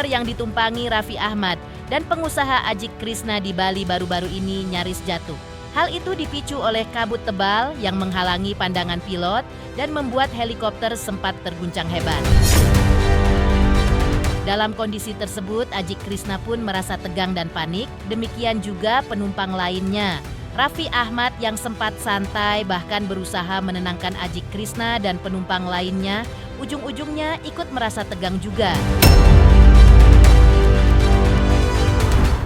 yang ditumpangi Raffi Ahmad dan pengusaha Ajik Krishna di Bali baru-baru ini nyaris jatuh. Hal itu dipicu oleh kabut tebal yang menghalangi pandangan pilot dan membuat helikopter sempat terguncang hebat. Dalam kondisi tersebut, Ajik Krishna pun merasa tegang dan panik, demikian juga penumpang lainnya. Raffi Ahmad yang sempat santai bahkan berusaha menenangkan Ajik Krishna dan penumpang lainnya, ujung-ujungnya ikut merasa tegang juga.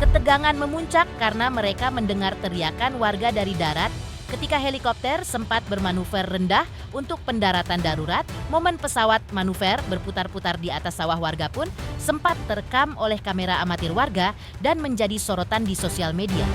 Ketegangan memuncak karena mereka mendengar teriakan warga dari darat ketika helikopter sempat bermanuver rendah untuk pendaratan darurat. Momen pesawat manuver berputar-putar di atas sawah warga pun sempat terekam oleh kamera amatir warga dan menjadi sorotan di sosial media.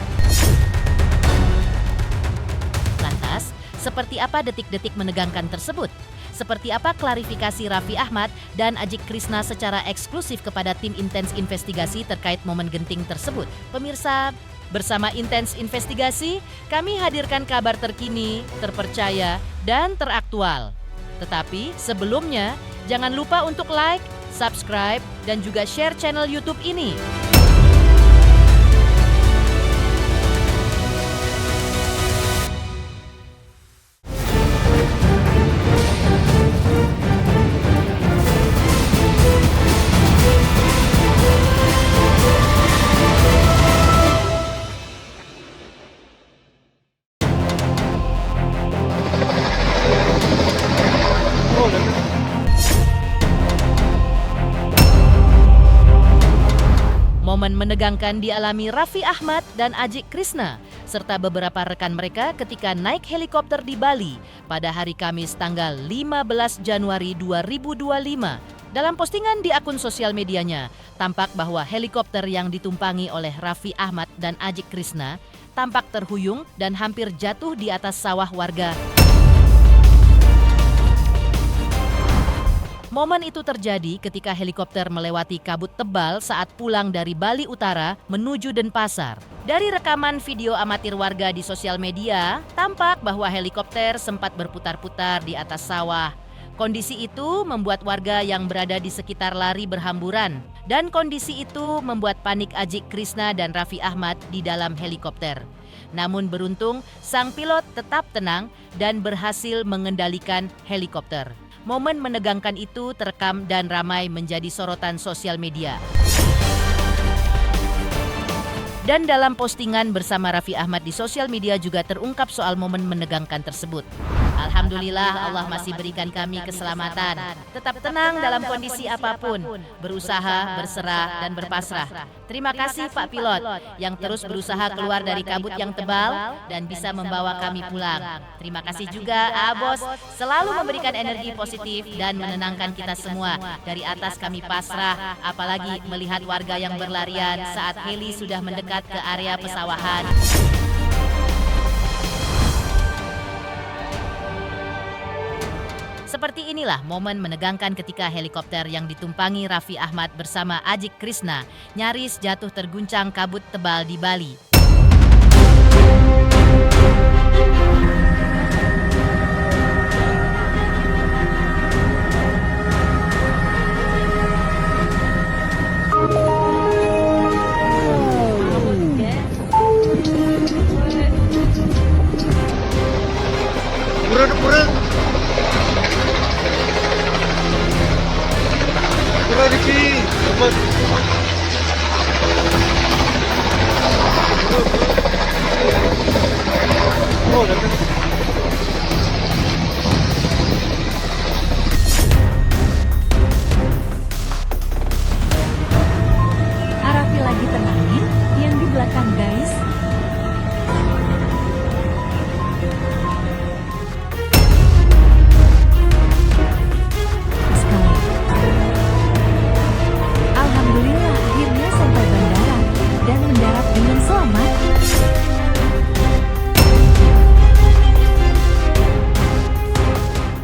Lantas, seperti apa detik-detik menegangkan tersebut? Seperti apa klarifikasi Raffi Ahmad dan Ajik Krishna secara eksklusif kepada tim Intens Investigasi terkait momen genting tersebut? Pemirsa, bersama Intens Investigasi, kami hadirkan kabar terkini, terpercaya, dan teraktual. Tetapi sebelumnya, jangan lupa untuk like, subscribe, dan juga share channel YouTube ini. Momen menegangkan dialami Raffi Ahmad dan Ajik Krishna serta beberapa rekan mereka ketika naik helikopter di Bali pada hari Kamis tanggal 15 Januari 2025. Dalam postingan di akun sosial medianya, tampak bahwa helikopter yang ditumpangi oleh Raffi Ahmad dan Ajik Krishna tampak terhuyung dan hampir jatuh di atas sawah warga. Momen itu terjadi ketika helikopter melewati kabut tebal saat pulang dari Bali Utara menuju Denpasar. Dari rekaman video amatir warga di sosial media, tampak bahwa helikopter sempat berputar-putar di atas sawah. Kondisi itu membuat warga yang berada di sekitar lari berhamburan. Dan kondisi itu membuat panik Ajik Krishna dan Raffi Ahmad di dalam helikopter. Namun beruntung, sang pilot tetap tenang dan berhasil mengendalikan helikopter. Momen menegangkan itu terekam dan ramai menjadi sorotan sosial media. Dan dalam postingan bersama Raffi Ahmad di sosial media juga terungkap soal momen menegangkan tersebut. Alhamdulillah Allah masih berikan kami keselamatan. Tetap tenang dalam kondisi apapun, berusaha, berserah, dan berpasrah. Terima kasih Pak Pilot yang terus berusaha keluar dari kabut yang tebal dan bisa membawa kami pulang. Terima kasih juga Bos selalu memberikan energi positif dan menenangkan kita semua. Dari atas kami pasrah, apalagi melihat warga yang berlarian saat heli sudah mendekat ke area pesawahan. Seperti inilah momen menegangkan ketika helikopter yang ditumpangi Raffi Ahmad bersama Ajik Krishna nyaris jatuh terguncang kabut tebal di Bali. Raffi lagi tenangin yang di belakang guys. Alhamdulillah akhirnya sampai bandara dan mendarat dengan selamat.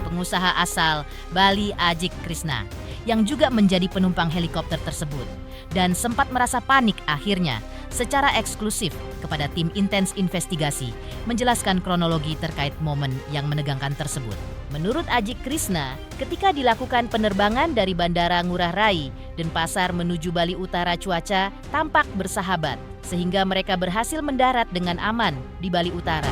Pengusaha asal Bali Ajik Krishna yang juga menjadi penumpang helikopter tersebut dan sempat merasa panik akhirnya secara eksklusif kepada tim Intens Investigasi menjelaskan kronologi terkait momen yang menegangkan tersebut. Menurut Ajik Krishna, ketika dilakukan penerbangan dari Bandara Ngurah Rai Denpasar menuju Bali Utara cuaca tampak bersahabat, sehingga mereka berhasil mendarat dengan aman di Bali Utara.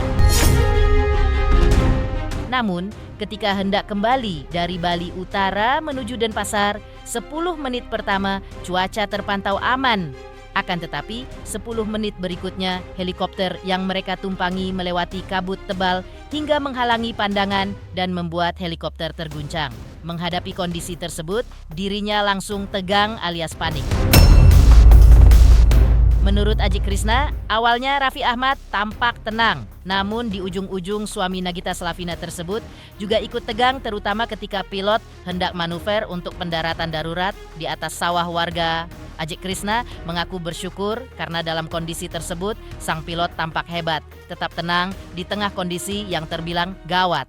Namun, ketika hendak kembali dari Bali Utara menuju Denpasar, 10 menit pertama cuaca terpantau aman. Akan tetapi, 10 menit berikutnya helikopter yang mereka tumpangi melewati kabut tebal hingga menghalangi pandangan dan membuat helikopter terguncang. Menghadapi kondisi tersebut, dirinya langsung tegang alias panik. Menurut Aji Krishna, awalnya Raffi Ahmad tampak tenang. Namun di ujung-ujung suami Nagita Slavina tersebut juga ikut tegang, terutama ketika pilot hendak manuver untuk pendaratan darurat di atas sawah warga. Aji Krishna mengaku bersyukur karena dalam kondisi tersebut sang pilot tampak hebat, tetap tenang di tengah kondisi yang terbilang gawat.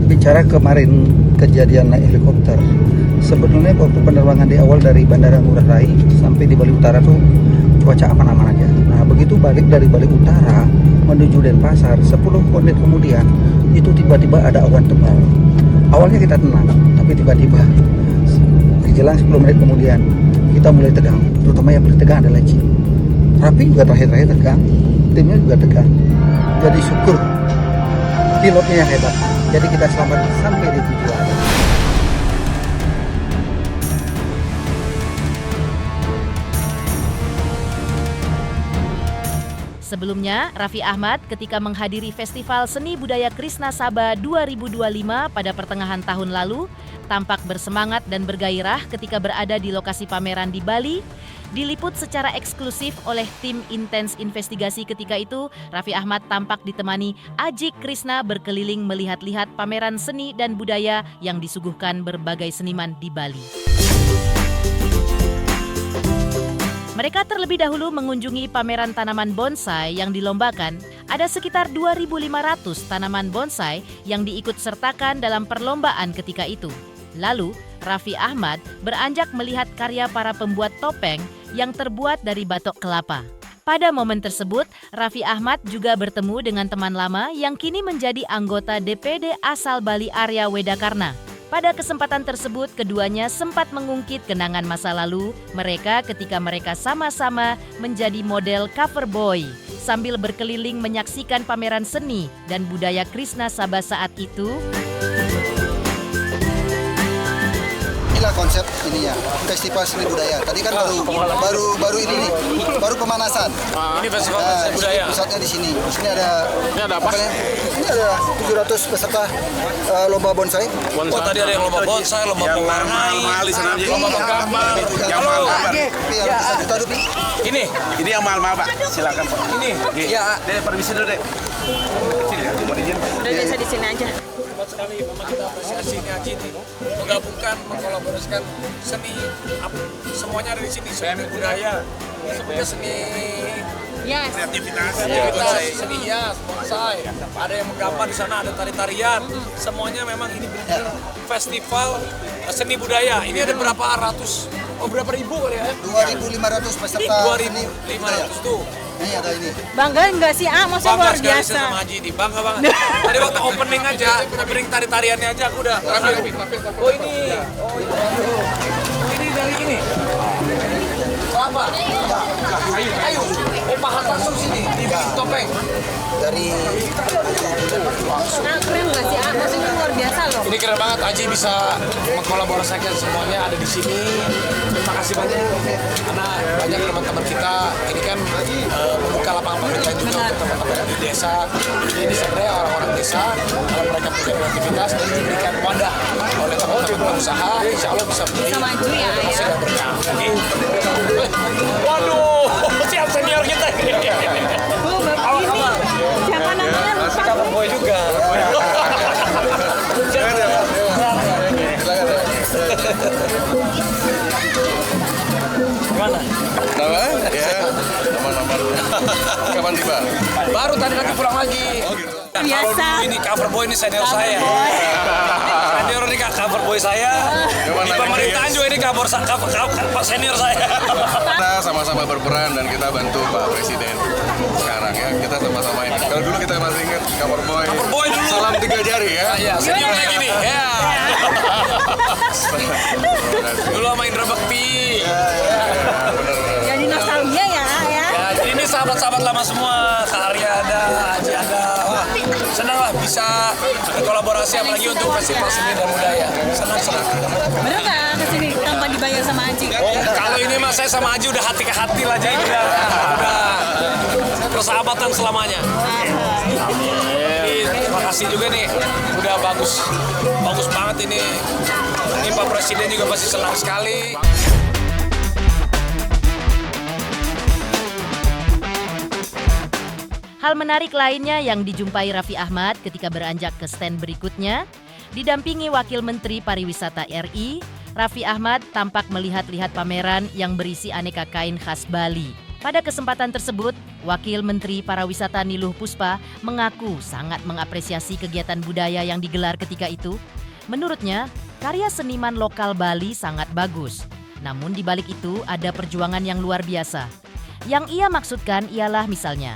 Bicara kemarin kejadian naik helikopter, sebetulnya waktu penerbangan di awal dari Bandara Ngurah Rai sampai di Bali Utara tuh cuaca aman-aman aja. Nah begitu balik dari Bali Utara menuju Denpasar, 10 menit kemudian itu tiba-tiba ada awan tebal. Awalnya kita tenang, tapi tiba-tiba jelang 10 menit kemudian kita mulai tegang. Terutama yang paling tegang adalah Ci. Raffi juga terakhir-terakhir tegang, timnya juga tegang. Jadi syukur pilotnya yang hebat. Jadi kita selamat sampai di tujuan. Sebelumnya, Raffi Ahmad ketika menghadiri Festival Seni Budaya Krishna Sabha 2025 pada pertengahan tahun lalu, tampak bersemangat dan bergairah ketika berada di lokasi pameran di Bali. Diliput secara eksklusif oleh tim Intens Investigasi ketika itu, Raffi Ahmad tampak ditemani Aji Krishna berkeliling melihat-lihat pameran seni dan budaya yang disuguhkan berbagai seniman di Bali. Mereka terlebih dahulu mengunjungi pameran tanaman bonsai yang dilombakan. Ada sekitar 2.500 tanaman bonsai yang diikut sertakan dalam perlombaan ketika itu. Lalu, Raffi Ahmad beranjak melihat karya para pembuat topeng yang terbuat dari batok kelapa. Pada momen tersebut, Raffi Ahmad juga bertemu dengan teman lama yang kini menjadi anggota DPD asal Bali Arya Wedakarna. Pada kesempatan tersebut, keduanya sempat mengungkit kenangan masa lalu mereka ketika mereka sama-sama menjadi model cover boy sambil berkeliling menyaksikan pameran seni dan budaya Krishna Sabha saat itu. Inilah konsep ininya, festival seni budaya. Tadi kan baru ini nih, baru pemanasan. Ini festival seni budaya. Pusatnya di sini. Ini ada apa? Ini ada 700 peserta lomba bonsai. Oh, tadi ada yang lomba bonsai, lomba pewarnai, lomba menggambar. Yang mahal. Yang bisa rupiah. Ini yang mahal-mahal, Pak. Silakan, Pak. Ini. Iya, Dek, permisi dulu, Dek. Udah biasa di sini aja. Hebat sekali, memang kita apresiasi ini Aji ini menggabungkan, mengkolaborasikan seni, semuanya ada di sini, seni budaya, sebenarnya seni kreativitas, seni hias, bonsai, ada yang menggambar di sana, ada tari-tarian, semuanya memang ini benar festival seni budaya. Ini ada berapa ratus, berapa ribu kali ya? 2.500 peserta. 2.500 tuh. Ini ada ini. Bangga enggak sih? Maksudnya luar Bangga sekali biasa. sama Haji ini, bangga banget. Tadi waktu opening aja, opening tari-tariannya aja aku udah rapi. Oh ini dari ini. Apa? Kayu. Oh bahan langsung sini, dibikin topeng. Dari Keren enggak sih? Maksudnya luar biasa loh. Ini keren banget, Aji bisa mengkolaborasikan semuanya ada di sini. Terima kasih banyak karena banyak teman-teman kita ini kan membuka lapangan pekerjaan juga untuk teman-teman di desa. Ini sebenarnya orang-orang desa kalau mereka punya kreativitas dan diberikan wadah oleh teman-teman pengusaha, insya Allah bisa Maju ya, hasil yang berkah. Waduh, siap senior kita. Bu, Bapak ini siapa namanya? Lupa. Cover boy juga. Gimana? Nama? Ya, aman-aman. Kapan tiba? Baru tadi pulang lagi. Biasa. Kalau ini cover boy ini senior saya. Senior ini cover boy saya. Di pemerintahan juga ini cover senior saya. Kita sama-sama berperan dan kita bantu Pak Presiden sekarang ya. Kita sama-sama ini. Kalau dulu kita masih ingat cover boy. Cover boy dulu. Salam Dengan 3 jari ya. Ya, senyum lagi nih. Ya. Dulu sama Indra Bekti. Jadi nostalgia ya, ya. Ya, jadi ini sahabat-sahabat lama semua. Kak Arya ada, Aji ada. Wah, senang lah bisa berkolaborasi apalagi untuk festival seni dan budaya. Senang. Bener nggak kesini tanpa dibayar sama Aji? Kalau ini mas saya sama Aji udah hati ke hati lah, jadi udah persahabatan selamanya. Jadi terima kasih juga nih, udah bagus banget ini. Ini Pak Presiden juga pasti senang sekali. Hal menarik lainnya yang dijumpai Raffi Ahmad ketika beranjak ke stand berikutnya, didampingi Wakil Menteri Pariwisata RI, Raffi Ahmad tampak melihat-lihat pameran yang berisi aneka kain khas Bali. Pada kesempatan tersebut, Wakil Menteri Pariwisata Niluh Puspa mengaku sangat mengapresiasi kegiatan budaya yang digelar ketika itu. Menurutnya, karya seniman lokal Bali sangat bagus. Namun di balik itu ada perjuangan yang luar biasa. Yang ia maksudkan ialah misalnya,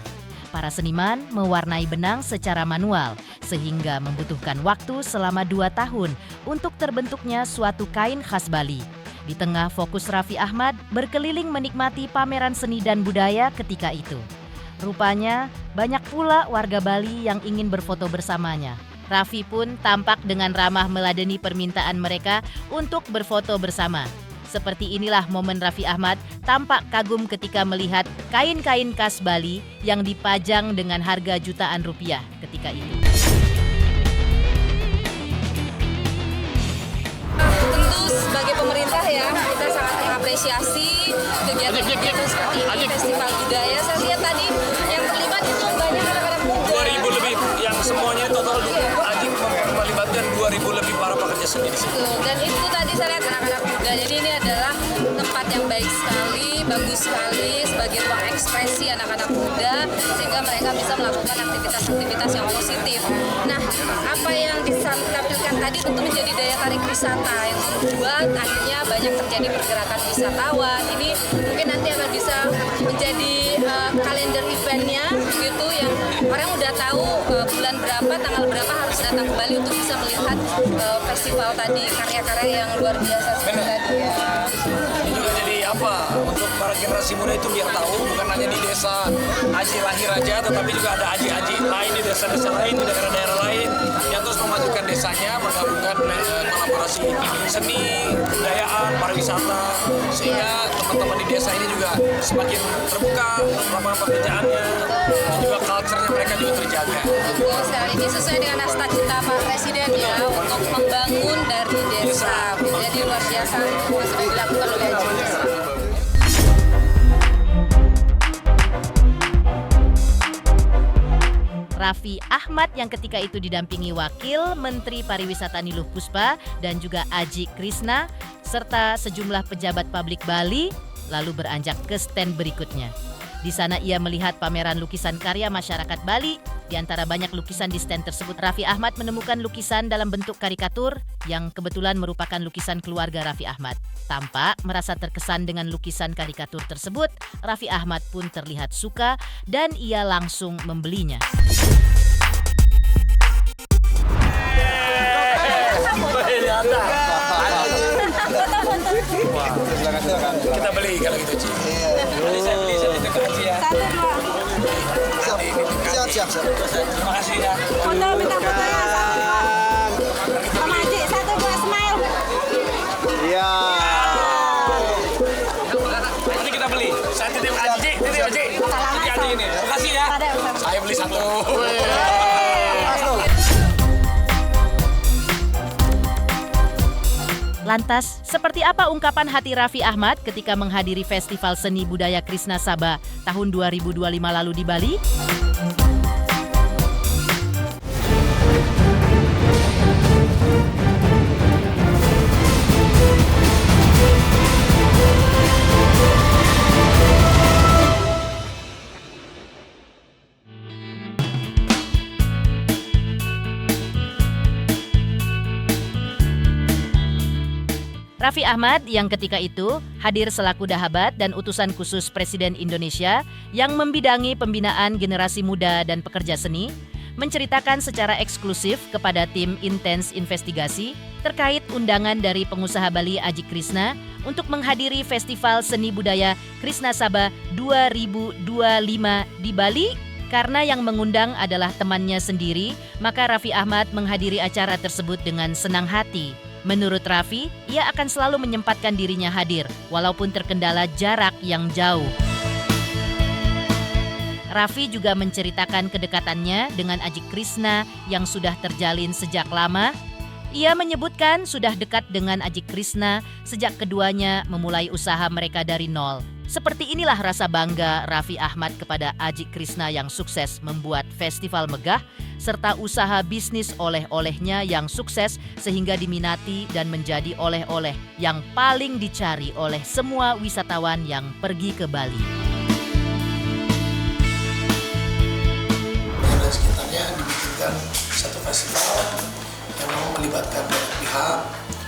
para seniman mewarnai benang secara manual sehingga membutuhkan waktu selama 2 tahun untuk terbentuknya suatu kain khas Bali. Di tengah fokus Raffi Ahmad berkeliling menikmati pameran seni dan budaya ketika itu. Rupanya banyak pula warga Bali yang ingin berfoto bersamanya. Raffi pun tampak dengan ramah meladeni permintaan mereka untuk berfoto bersama. Seperti inilah momen Raffi Ahmad tampak kagum ketika melihat kain-kain khas Bali yang dipajang dengan harga jutaan rupiah ketika itu. Tentu sebagai pemerintah ya, kita sangat mengapresiasi kegiatan seperti ini, festival budaya. Saya lihat tadi yang terlibat itu banyak anak-anak muda. 2.000 lebih, yang semuanya total Aji melibatkan 2.000 lebih para pekerja seni di sini. Dan itu tadi saya lihat anak-anak muda. Jadi ini adalah tempat yang baik sekali, bagus sekali sebagai ruang ekspresi anak-anak muda sehingga mereka bisa melakukan aktivitas-aktivitas yang positif. Nah, apa yang ditampilkan tadi tentu menjadi daya tarik wisata yang membuat akhirnya banyak terjadi pergerakan wisatawan. Ini mungkin nanti akan bisa menjadi kalender eventnya gitu yang orang udah tahu bulan berapa, tanggal berapa harus datang ke Bali untuk bisa melihat festival tadi, karya-karya yang luar biasa seperti tadi ya. Ini juga jadi apa? Untuk para generasi muda itu biar tahu bukan hanya di desa Aji lahir aja, tetapi juga ada Aji-Aji lain di desa-desa lain, di daerah-daerah lain yang terus memajukan desanya, menggabungkan kolaborasi seni, budayaan, pariwisata, sehingga teman-teman di desa ini juga semakin terbuka lapangan pekerjaannya dan juga culture-nya mereka juga terjaga. Betul sekali, ini sesuai dengan cita Pak Presiden ya untuk membangun dari desa. Jadi luar biasa yang sudah dilakukan oleh Aji. Raffi Ahmad yang ketika itu didampingi Wakil Menteri Pariwisata Niluh Puspa dan juga Aji Krishna serta sejumlah pejabat publik Bali lalu beranjak ke stand berikutnya. Di sana ia melihat pameran lukisan karya masyarakat Bali. Di antara banyak lukisan di stand tersebut, Raffi Ahmad menemukan lukisan dalam bentuk karikatur yang kebetulan merupakan lukisan keluarga Raffi Ahmad. Tampak merasa terkesan dengan lukisan karikatur tersebut, Raffi Ahmad pun terlihat suka dan ia langsung membelinya. Kita beli kalau gitu, Ci. Nanti saya beli ke Aji ya. Siap. Terima kasih ya. Foto minta fotonya sama Aji, satu buat smile. Iya. Nanti kita beli. Saya titip Aji. Titip Aji ini. Terima kasih ya. Saya beli satu. Lantas, seperti apa ungkapan hati Raffi Ahmad ketika menghadiri Festival Seni Budaya Krishna Sabha tahun 2025 lalu di Bali? Raffi Ahmad yang ketika itu hadir selaku dahabat dan utusan khusus Presiden Indonesia yang membidangi pembinaan generasi muda dan pekerja seni, menceritakan secara eksklusif kepada tim Intens Investigasi terkait undangan dari pengusaha Bali Aji Krishna untuk menghadiri Festival Seni Budaya Krishna Sabha 2025 di Bali. Karena yang mengundang adalah temannya sendiri, maka Raffi Ahmad menghadiri acara tersebut dengan senang hati. Menurut Raffi, ia akan selalu menyempatkan dirinya hadir, walaupun terkendala jarak yang jauh. Raffi juga menceritakan kedekatannya dengan Aji Krishna yang sudah terjalin sejak lama. Ia menyebutkan sudah dekat dengan Aji Krishna sejak keduanya memulai usaha mereka dari nol. Seperti inilah rasa bangga Raffi Ahmad kepada Aji Krishna yang sukses membuat festival megah serta usaha bisnis oleh-olehnya yang sukses sehingga diminati dan menjadi oleh-oleh yang paling dicari oleh semua wisatawan yang pergi ke Bali. Dan sekitarnya dibikinkan satu festival yang memang melibatkan banyak pihak.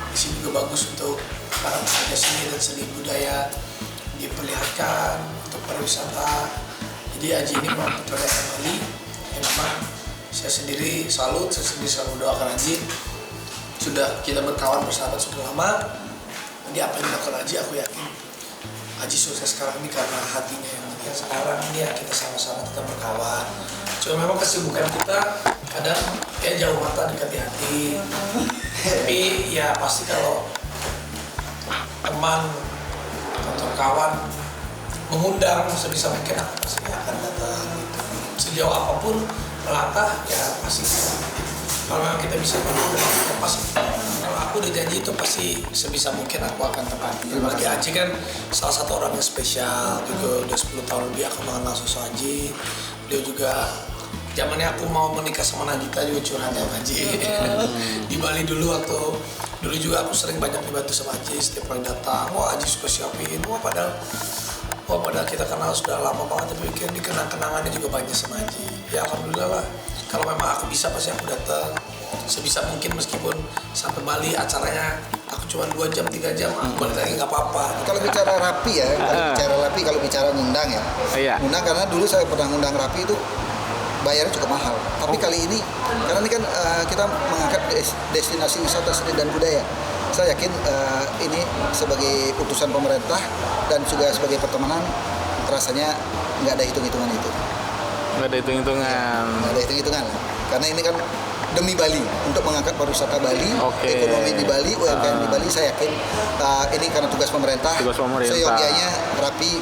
Di sini juga bagus untuk para pekerja seni dan seni budaya diperlihatkan untuk pariwisata. Jadi Aji ini mempercayakan Bali yang memang saya sendiri salut, saya sendiri selalu doakan Aji. Sudah kita berkawan bersahabat sudah lama. Jadi apa yang dilakukan Aji, aku yakin Aji sukses sekarang ini karena hatinya yang sekarang ini ya kita sama-sama tetap berkawan. Cuma memang kesibukan kita kadang ya jauh mata dekat di hati. Tapi ya pasti kalau teman atau kawan mengundang sebisa mungkin aku pasti akan datang. Sejauh apapun melangkah ya pasti. Kalau memang kita bisa ya pasti. Kalau aku udah janji itu pasti sebisa mungkin aku akan tepati. Bagi Aji kan salah satu orang yang spesial, juga udah 10 tahun lebih aku mengenal sosok Aji. Beliau juga zamannya aku mau menikah sama Nagita juga curhat sama Aji. Di Bali dulu juga aku sering banyak dibantu sama Aji, setiap kali datang, wah Aji suka siapin, padahal kita kenal sudah lama banget, tapi di kenang-kenangannya juga banyak sama Aji. Ya alhamdulillah lah, kalau memang aku bisa pasti aku datang, sebisa mungkin meskipun sampai Bali acaranya aku cuma 2 jam, 3 jam, aku balik lagi nggak apa-apa. Kalau bicara Raffi ya, kalau bicara ngundang ya, ngundang karena dulu saya pernah ngundang Raffi itu bayarnya cukup mahal. Tapi kali ini, karena ini kan kita mengangkat destinasi wisata seni dan budaya. Saya yakin ini sebagai putusan pemerintah dan juga sebagai pertemanan, rasanya nggak ada hitung-hitungan itu. Nggak ada hitung-hitungan. Nggak ada hitung-hitungan. Karena ini kan demi Bali, untuk mengangkat pariwisata Bali, ekonomi di Bali, UMKM di Bali. Saya yakin ini karena tugas pemerintah. Seyogianya Raffi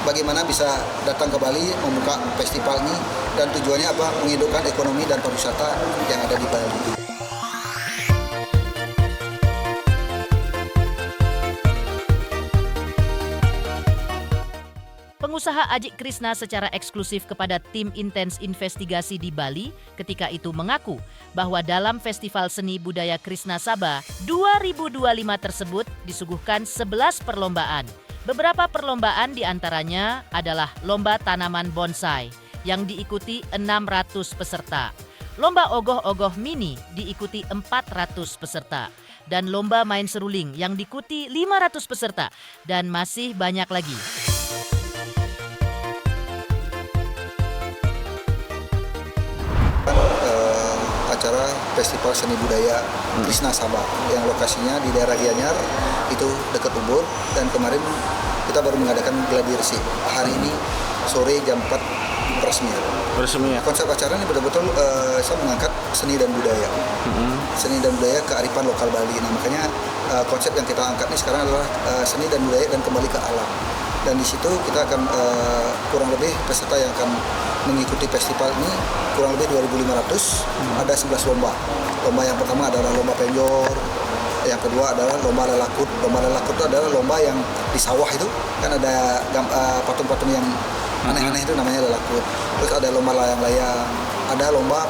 bagaimana bisa datang ke Bali, membuka festival ini, dan tujuannya apa? Menghidupkan ekonomi dan pariwisata yang ada di Bali. Pengusaha Aji Krishna secara eksklusif kepada tim Intens Investigasi di Bali ketika itu mengaku bahwa dalam Festival Seni Budaya Krishna Sabha 2025 tersebut disuguhkan 11 perlombaan. Beberapa perlombaan diantaranya adalah lomba tanaman bonsai yang diikuti 600 peserta. Lomba ogoh-ogoh mini diikuti 400 peserta. Dan lomba main seruling yang diikuti 500 peserta. Dan masih banyak lagi. Acara Festival Seni Budaya Krishna Sabha yang lokasinya di daerah Gianyar, itu dekat Ubud, dan kemarin kita baru mengadakan gladi resi. Hari ini sore jam 4 resmi. Konsep acara ini betul-betul saya mengangkat seni dan budaya. Seni dan budaya kearifan lokal Bali. Nah, makanya konsep yang kita angkat ini sekarang adalah seni dan budaya dan kembali ke alam. Dan di situ kita akan kurang lebih peserta yang akan mengikuti festival ini kurang lebih 2.500. Ada 11 lomba. Lomba yang pertama adalah lomba penjor, yang kedua adalah lomba lelakut. Lomba lelakut itu adalah lomba yang di sawah, itu kan ada patung-patung yang aneh-aneh, itu namanya lelakut. Terus ada lomba layang-layang, ada lomba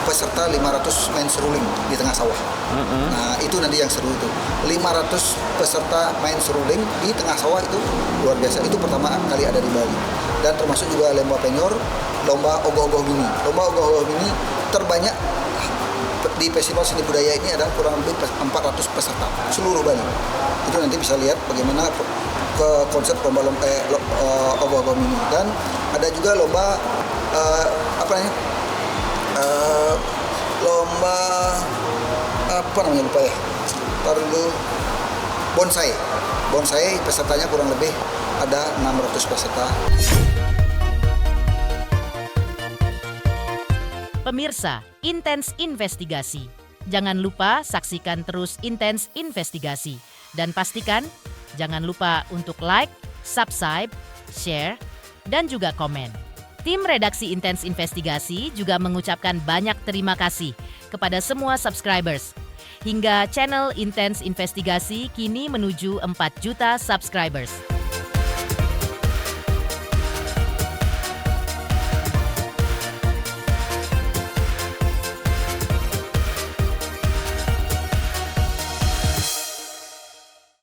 peserta 500 main seruling di tengah sawah. Nah, itu nanti yang seru itu. 500 peserta main seruling di tengah sawah, itu luar biasa. Itu pertama kali ada di Bali. Dan termasuk juga lomba penyor, lomba ogoh-ogoh mini. Lomba ogoh-ogoh mini terbanyak di Festival Seni Budaya ini ada kurang lebih 400 peserta seluruh Bali. Itu nanti bisa lihat bagaimana ke konsep lomba ogoh-ogoh mini. Dan ada juga lomba apa namanya lupa ya. Perlu bonsai. Bonsai pesertanya kurang lebih ada 600 peserta. Pemirsa, Intens Investigasi. Jangan lupa saksikan terus Intens Investigasi. Dan pastikan jangan lupa untuk like, subscribe, share, dan juga komen. Tim redaksi Intens Investigasi juga mengucapkan banyak terima kasih kepada semua subscribers. Hingga channel Intens Investigasi kini menuju 4 juta subscribers.